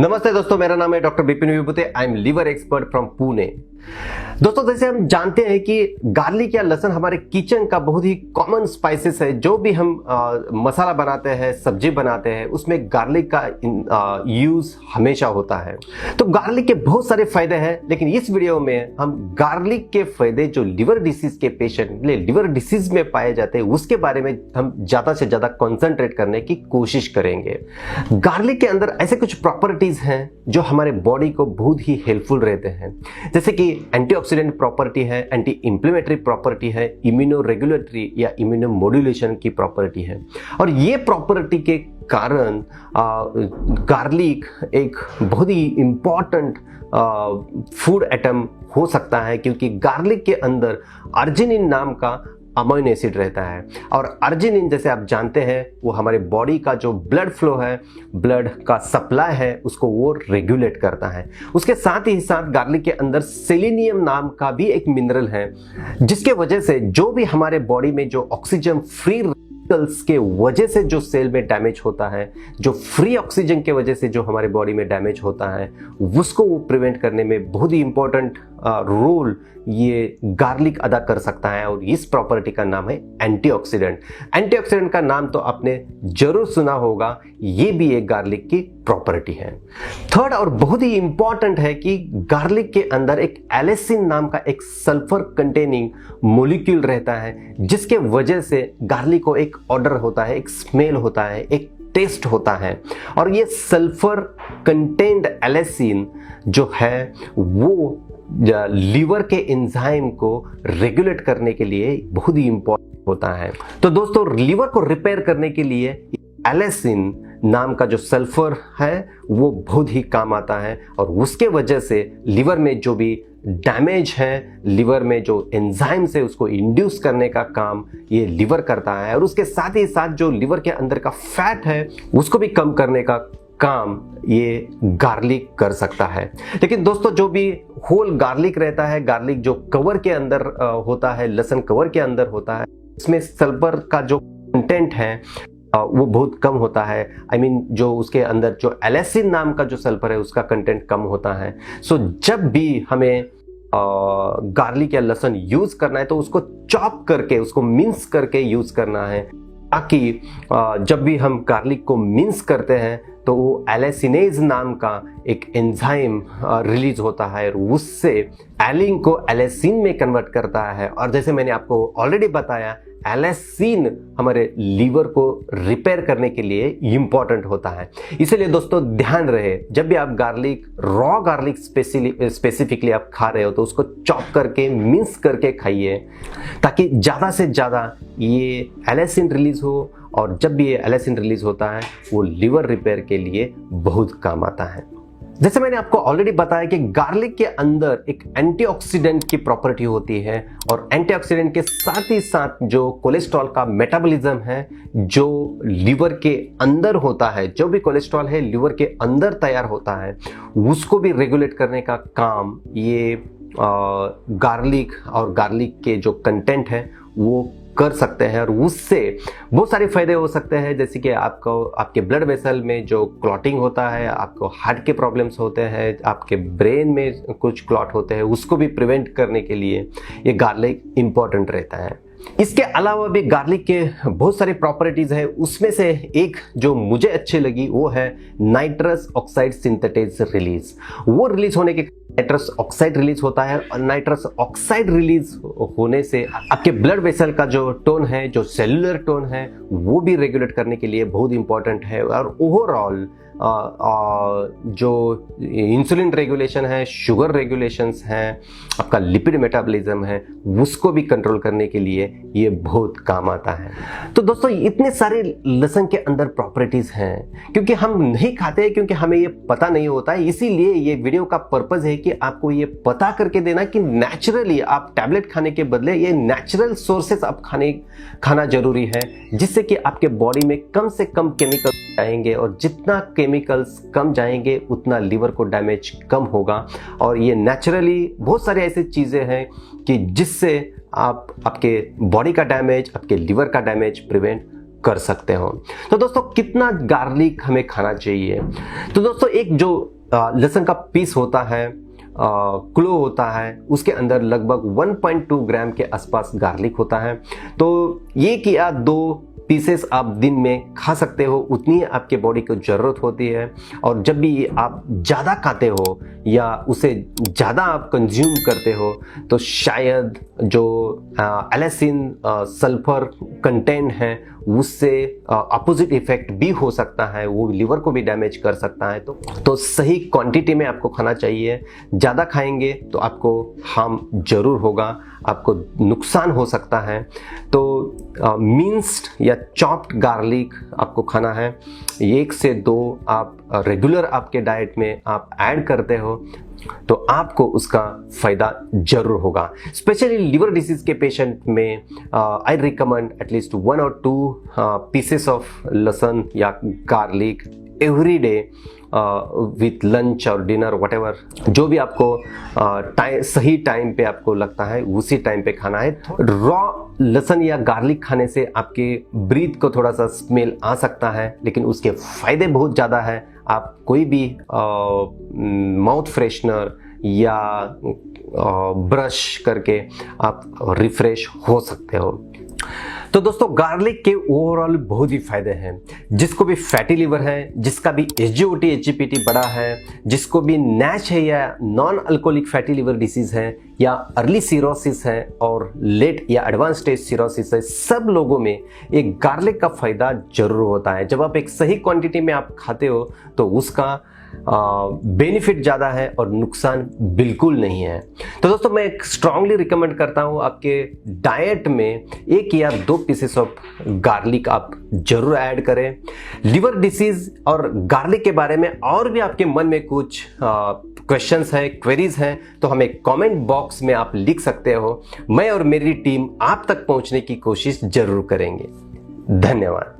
नमस्ते दोस्तों, मेरा नाम है doctor Vipin Vibhuti. I am liver expert from Pune. दोस्तों, जैसे हम जानते हैं कि गार्लिक या लहसुन हमारे किचन का बहुत ही कॉमन स्पाइसेस है। जो भी हम मसाला बनाते हैं, सब्जी बनाते हैं, उसमें गार्लिक का यूज हमेशा होता है। तो गार्लिक के बहुत सारे फायदे हैं, लेकिन इस वीडियो में हम गार्लिक के फायदे जो लिवर डिसीज के पेशेंट लिवर डिसीज में पाए जाते हैं उसके बारे में हम ज्यादा से ज्यादा कॉन्सेंट्रेट करने की कोशिश करेंगे। गार्लिक के अंदर ऐसे कुछ प्रॉपर्टीज हैं जो हमारे बॉडी को बहुत ही हेल्पफुल रहते हैं, जैसे कि एंटीऑक्सीडेंट प्रॉपर्टी है, एंटी इंफ्लेमेटरी प्रॉपर्टी है, इम्यूनो रेगुलेटरी या इम्यूनो मॉड्यूलेशन की प्रॉपर्टी है। और ये प्रॉपर्टी के कारण गार्लिक एक बहुत ही इंपॉर्टेंट फूड आइटम हो सकता है, क्योंकि गार्लिक के अंदर अर्जिनिन नाम का अमीनो एसिड रहता है। और अर्जिनिन, जैसे आप जानते हैं, वो हमारे बॉडी का जो ब्लड फ्लो है, ब्लड का सप्लाई है, उसको वो रेगुलेट करता है। उसके साथ ही साथ गार्लिक के अंदर सेलेनियम नाम का भी एक मिनरल है, जिसके वजह से जो भी हमारे बॉडी में जो ऑक्सीजन फ्री के वजह से जो सेल में डैमेज होता है, जो फ्री ऑक्सीजन के वजह से जो हमारे बॉडी में डैमेज होता है, उसको वो प्रिवेंट करने में बहुत ही इंपॉर्टेंट रोल ये गार्लिक अदा कर सकता है। और इस प्रॉपर्टी का नाम है एंटीऑक्सीडेंट। एंटीऑक्सीडेंट का नाम तो आपने जरूर सुना होगा, ये भी एक गार्लिक की प्रॉपर्टी है। थर्ड और बहुत ही इंपॉर्टेंट है कि गार्लिक के अंदर एक एलिसिन नाम का एक सल्फर कंटेनिंग मॉलिक्यूल रहता है, जिसके वजह से गार्लिक को एक ऑडर होता है, एक स्मेल होता है, एक टेस्ट होता है। और ये सल्फर कंटेंट एलिसिन जो है वो लीवर के एंजाइम को रेगुलेट करने के लिए बहुत ही इंपॉर्टेंट होता है। तो दोस्तों, लीवर को रिपेयर करने के लिए एलिसिन नाम का जो सल्फर है वो बहुत ही काम आता है। और उसके वजह से लिवर में जो भी डैमेज है, लिवर में जो एंजाइम्स है, उसको इंड्यूस करने का काम ये लिवर करता है। और उसके साथ ही साथ जो लिवर के अंदर का फैट है उसको भी कम करने का काम ये गार्लिक कर सकता है। लेकिन दोस्तों, जो भी होल गार्लिक रहता है, गार्लिक जो कवर के अंदर होता है, लहसुन कवर के अंदर होता है, इसमें सल्फर का जो कंटेंट है वो बहुत कम होता है। जो उसके अंदर जो एलिसिन नाम का जो सल्फर है उसका कंटेंट कम होता है। सो जब भी हमें गार्लिक या लहसुन यूज करना है तो उसको चॉप करके, उसको मिन्स करके यूज करना है, ताकि जब भी हम गार्लिक को मिन्स करते हैं तो वो एलिसिनेज नाम का एक एंजाइम रिलीज होता है और उससे एलिन को एलिसिन में कन्वर्ट करता है। और जैसे मैंने आपको ऑलरेडी बताया, एलिसिन हमारे लीवर को रिपेयर करने के लिए इंपॉर्टेंट होता है। इसलिए दोस्तों, ध्यान रहे, जब भी आप गार्लिक, रॉ गार्लिक स्पेसिफिकली आप खा रहे हो तो उसको चॉप करके, मिन्स करके खाइए, ताकि ज़्यादा से ज़्यादा ये एलिसिन रिलीज हो। और जब भी ये एलिसिन रिलीज होता है वो लिवर रिपेयर के लिए बहुत काम आता है। जैसे मैंने आपको ऑलरेडी बताया कि गार्लिक के अंदर एक एंटीऑक्सीडेंट की प्रॉपर्टी होती है, और एंटीऑक्सीडेंट के साथ ही साथ जो कोलेस्ट्रॉल का मेटाबॉलिज्म है, जो लिवर के अंदर होता है, जो भी कोलेस्ट्रॉल है लिवर के अंदर तैयार होता है, उसको भी रेगुलेट करने का काम ये गार्लिक और गार्लिक के जो कंटेंट है वो कर सकते हैं। और उससे बहुत सारे फायदे हो सकते हैं, जैसे कि आपको आपके ब्लड वेसल में जो क्लॉटिंग होता है, आपको हार्ट के प्रॉब्लम्स होते हैं, आपके ब्रेन में कुछ क्लॉट होते हैं, उसको भी प्रिवेंट करने के लिए ये गार्लिक इंपॉर्टेंट रहता है। इसके अलावा भी गार्लिक के बहुत सारी प्रॉपर्टीज है। उसमें से एक जो मुझे अच्छी लगी वो है नाइट्रस ऑक्साइड सिंथेटेज रिलीज। वो रिलीज होने के नाइट्रस ऑक्साइड रिलीज होता है, और नाइट्रस ऑक्साइड रिलीज होने से आपके ब्लड वेसल का जो टोन है, जो सेलुलर टोन है, वो भी रेगुलेट करने के लिए बहुत इंपॉर्टेंट है। और ओवरऑल जो इंसुलिन रेगुलेशन है, शुगर रेगुलेशंस हैं, आपका लिपिड मेटाबॉलिज्म है, उसको भी कंट्रोल करने के लिए ये बहुत काम आता है। तो दोस्तों, इतने सारे लहसुन के अंदर प्रॉपर्टीज हैं, क्योंकि हम नहीं खाते हैं, क्योंकि हमें ये पता नहीं होता है। इसीलिए ये वीडियो का पर्पस है कि आपको ये पता करके देना कि नेचुरली आप टैबलेट खाने के बदले ये नेचुरल सोर्सेस आप खाना जरूरी है, जिससे कि आपके बॉडी में कम से कम केमिकल जाएंगे, और जितना केमिकल्स कम जाएंगे उतना लिवर को डैमेज कम होगा। और ये नेचुरली बहुत सारे ऐसे चीज़ें हैं कि जिससे आप आपके बॉडी का डैमेज, आपके लिवर का डैमेज प्रिवेंट कर सकते हो। तो दोस्तों कितना गार्लिक हमें खाना चाहिए? तो दोस्तों एक जो लहसुन का पीस होता है, क्लो होता है, उसके अंदर लगभग 1.2 ग्राम के आसपास गार्लिक होता है। तो ये कि आप 2 पीसेस आप दिन में खा सकते हो, उतनी आपके बॉडी को ज़रूरत होती है। और जब भी आप ज़्यादा खाते हो या उसे ज़्यादा आप कंज्यूम करते हो तो शायद जो एलासिन सल्फर कंटेंट है उससे अपोजिट इफेक्ट भी हो सकता है, वो लिवर को भी डैमेज कर सकता है। तो सही क्वांटिटी में आपको खाना चाहिए। ज़्यादा खाएंगे तो आपको हार्म जरूर होगा, आपको नुकसान हो सकता है। तो मिंस्ड या चॉप्ड गार्लिक आपको खाना है, 1 से 2 आप रेगुलर आपके डाइट में आप ऐड करते हो तो आपको उसका फायदा जरूर होगा। स्पेशली लिवर डिसीज के पेशेंट में आई रिकमेंड एटलीस्ट 1 और 2 पीसेस ऑफ लहसुन या garlic every day with lunch और डिनर व्हाटएवर, जो भी आपको सही टाइम पे आपको लगता है उसी टाइम पे खाना है। रॉ लहसुन या गार्लिक खाने से आपके ब्रीथ को थोड़ा सा स्मेल आ सकता है, लेकिन उसके फायदे बहुत ज़्यादा है। आप कोई भी माउथ फ्रेशनर या ब्रश करके आप रिफ्रेश हो सकते हो। तो दोस्तों गार्लिक के ओवरऑल बहुत ही फायदे हैं। जिसको भी फैटी लिवर है, जिसका भी SGOT HGPT बड़ा है, जिसको भी नैश है या non alcoholic fatty liver disease है या अर्ली सिरोसिस है और लेट या एडवांस स्टेज सिरोसिस है, सब लोगों में एक गार्लिक का फायदा जरूर होता है। जब आप एक सही क्वांटिटी में आप खाते हो तो उसका बेनिफिट ज़्यादा है और नुकसान बिल्कुल नहीं है। तो दोस्तों मैं स्ट्रांगली रिकमेंड करता हूँ आपके डाइट में 1 या 2 पीसेस ऑफ गार्लिक आप जरूर ऐड करें। लिवर डिसीज और गार्लिक के बारे में और भी आपके मन में कुछ क्वेश्चंस हैं, क्वेरीज हैं, तो हमें कमेंट बॉक्स में आप लिख सकते हो। मैं और मेरी टीम आप तक पहुंचने की कोशिश जरूर करेंगे। धन्यवाद।